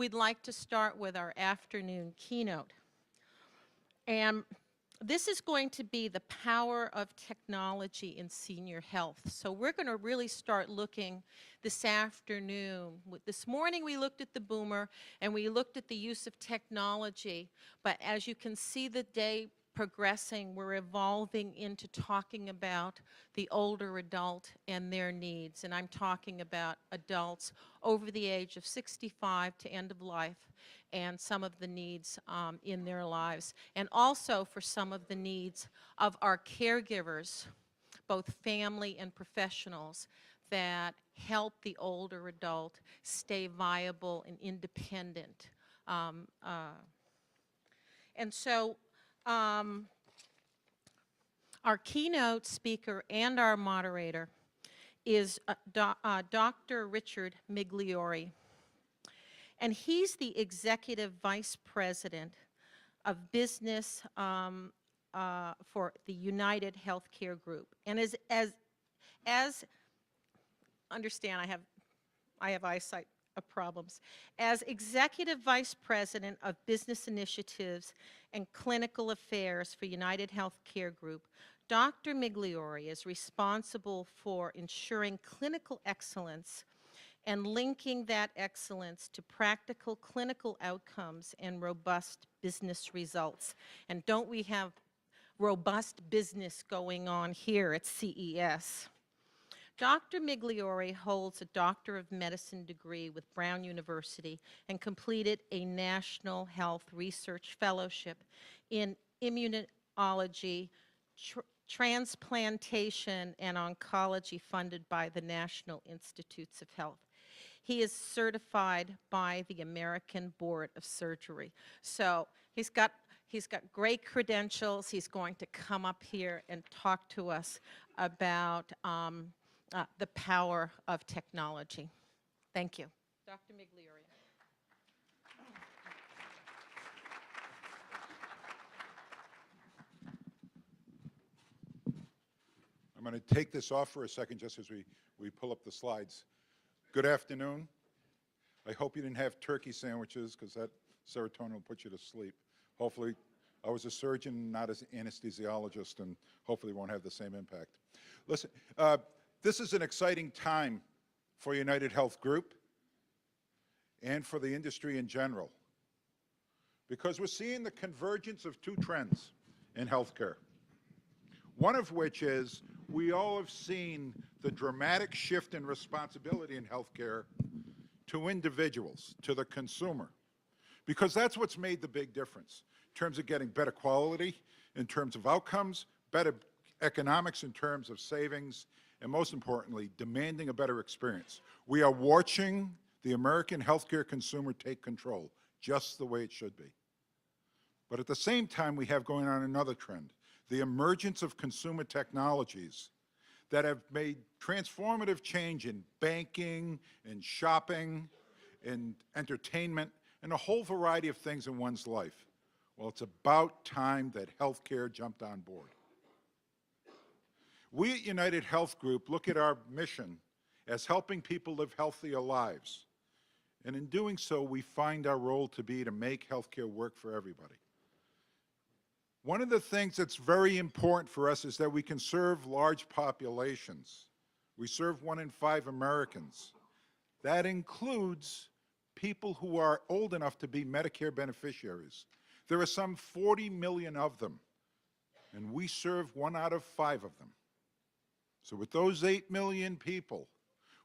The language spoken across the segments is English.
we'd like to start with our afternoon keynote. And this is going to be the power of technology in senior health. So we're going to really start looking this afternoon. This morning we looked at the boomer and we looked at the use of technology, but as you can see the day progressing, we're evolving into talking about the older adult and their needs. And I'm talking about adults over the age of 65 to end of life and some of the needs in their lives. And also for some of the needs of our caregivers, both family and professionals, that help the older adult stay viable and independent. And so our keynote speaker and our moderator is Dr. Richard Migliori. And he's the Executive Vice President of Business for the UnitedHealthcare Group. And as understand, I have eyesight problems. As Executive Vice President of Business Initiatives and Clinical Affairs for UnitedHealthcare Group, Dr. Migliori is responsible for ensuring clinical excellence and linking that excellence to practical clinical outcomes and robust business results. And don't we have robust business going on here at CES? Dr. Migliori holds a Doctor of Medicine degree with Brown University and completed a National Health Research Fellowship in Immunology, Transplantation, and Oncology funded by the National Institutes of Health. He is certified by the American Board of Surgery. So he's got great credentials. He's going to come up here and talk to us about the power of technology. Thank you. Dr. Migliori. I'm going to take this off for a second just as we pull up the slides. Good afternoon. I hope you didn't have turkey sandwiches because that serotonin will put you to sleep. Hopefully, I was a surgeon, not an anesthesiologist, and hopefully won't have the same impact. Listen, this is an exciting time for UnitedHealth Group and for the industry in general because we're seeing the convergence of two trends in healthcare. One of which is we all have seen the dramatic shift in responsibility in healthcare to individuals, to the consumer, because that's what's made the big difference in terms of getting better quality, in terms of outcomes, better economics in terms of savings, and most importantly, demanding a better experience. We are watching the American healthcare consumer take control, just the way it should be. But at the same time, we have going on another trend, the emergence of consumer technologies that have made transformative change in banking, in shopping, in entertainment, and a whole variety of things in one's life. Well, it's about time that healthcare jumped on board. We at UnitedHealth Group look at our mission as helping people live healthier lives. And in doing so, we find our role to be to make healthcare work for everybody. One of the things that's very important for us is that we can serve large populations. We serve 1 in 5 Americans. That includes people who are old enough to be Medicare beneficiaries. There are some 40 million of them, and we serve 1 out of 5 of them. So with those 8 million people,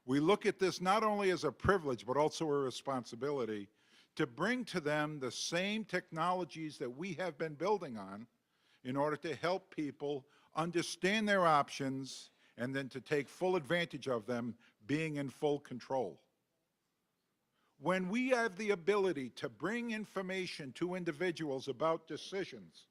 we look at this not only as a privilege, but also a responsibility to bring to them the same technologies that we have been building on in order to help people understand their options and then to take full advantage of them, being in full control. When we have the ability to bring information to individuals about decisions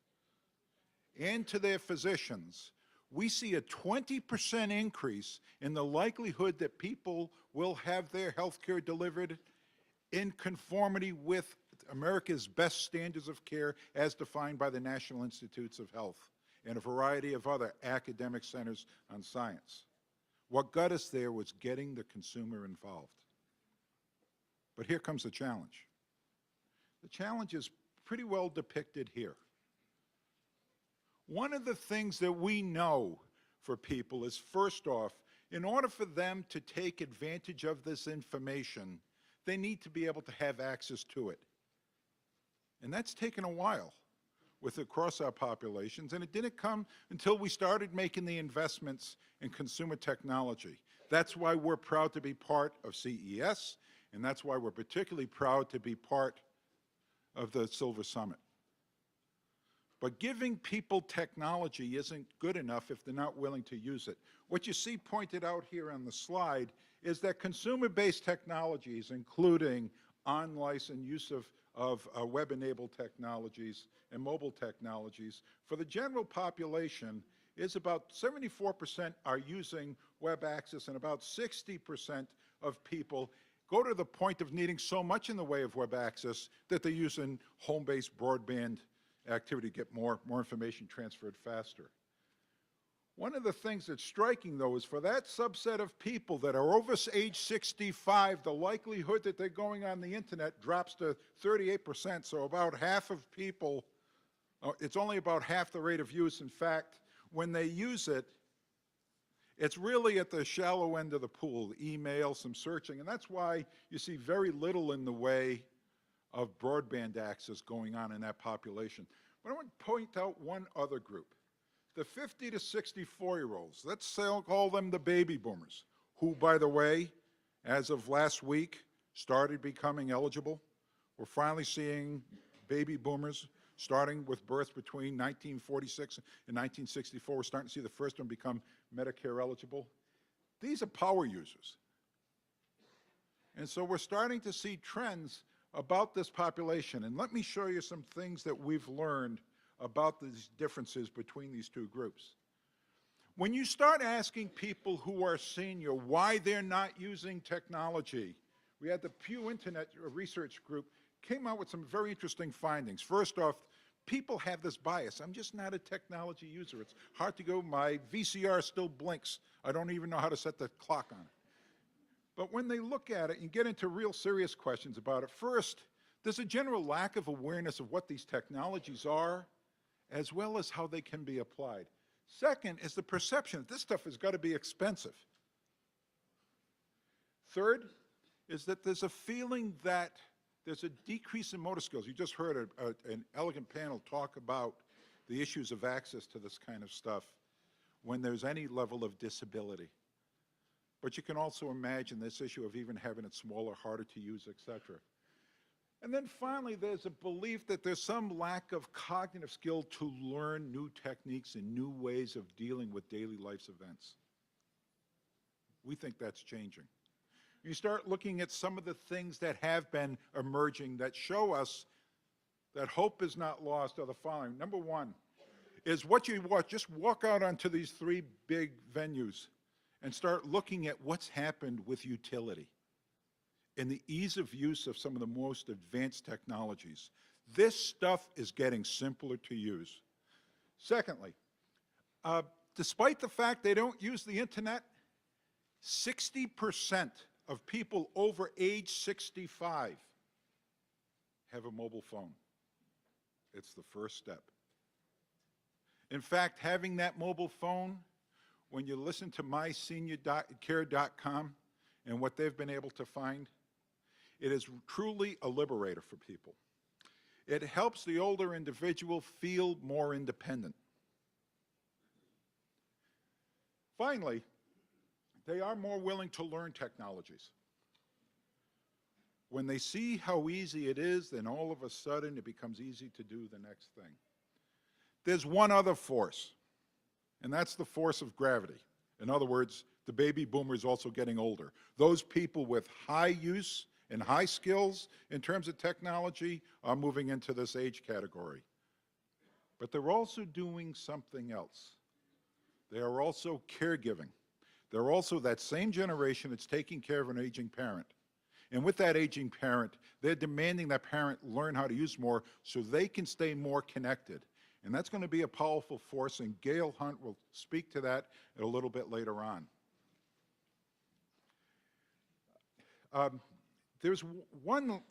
and to their physicians, we see a 20% increase in the likelihood that people will have their health care delivered in conformity with America's best standards of care as defined by the National Institutes of Health and a variety of other academic centers on science. What got us there was getting the consumer involved. But here comes the challenge. The challenge is pretty well depicted here. One of the things that we know for people is, first off, in order for them to take advantage of this information, they need to be able to have access to it. And that's taken a while across our populations, and it didn't come until we started making the investments in consumer technology. That's why we're proud to be part of CES, and that's why we're particularly proud to be part of the Silver Summit. But giving people technology isn't good enough if they're not willing to use it. What you see pointed out here on the slide is that consumer-based technologies, including unlicensed use of web-enabled technologies and mobile technologies, for the general population is about 74% are using web access, and about 60% of people go to the point of needing so much in the way of web access that they're using home-based broadband activity to get more information transferred faster. One of the things that's striking, though, is for that subset of people that are over age 65, the likelihood that they're going on the internet drops to 38%, so about half of people, it's only about half the rate of use. In fact, when they use it, it's really at the shallow end of the pool, email, some searching, and that's why you see very little in the way of broadband access going on in that population. But I want to point out one other group. The 50 to 64-year-olds, let's call them the baby boomers, who, by the way, as of last week, started becoming eligible. We're finally seeing baby boomers starting with birth between 1946 and 1964. We're starting to see the first one become Medicare eligible. These are power users. And so we're starting to see trends about this population. And let me show you some things that we've learned about these differences between these two groups. When you start asking people who are senior why they're not using technology, we had the Pew Internet Research Group came out with some very interesting findings. First off, people have this bias. I'm just not a technology user. It's hard to go, my VCR still blinks. I don't even know how to set the clock on it. But when they look at it and get into real serious questions about it, first, there's a general lack of awareness of what these technologies are, as well as how they can be applied. Second is the perception that this stuff has got to be expensive. Third is that there's a feeling that there's a decrease in motor skills. You just heard an elegant panel talk about the issues of access to this kind of stuff when there's any level of disability. But you can also imagine this issue of even having it smaller, harder to use, et cetera. And then finally, there's a belief that there's some lack of cognitive skill to learn new techniques and new ways of dealing with daily life's events. We think that's changing. You start looking at some of the things that have been emerging that show us that hope is not lost are the following. Number one is what you watch. Just walk out onto these three big venues and start looking at what's happened with utility and the ease of use of some of the most advanced technologies. This stuff is getting simpler to use. Secondly, despite the fact they don't use the internet, 60% of people over age 65 have a mobile phone. It's the first step. In fact, having that mobile phone, when you listen to myseniorcare.com and what they've been able to find, it is truly a liberator for people. It helps the older individual feel more independent. Finally, they are more willing to learn technologies. When they see how easy it is, then all of a sudden it becomes easy to do the next thing. There's one other force, and that's the force of gravity. In other words, the baby boomers also getting older. Those people with high use and high skills in terms of technology are moving into this age category. But they're also doing something else. They are also caregiving. They're also that same generation that's taking care of an aging parent. And with that aging parent, they're demanding that parent learn how to use more so they can stay more connected. And that's going to be a powerful force, and Gail Hunt will speak to that a little bit later on. There's one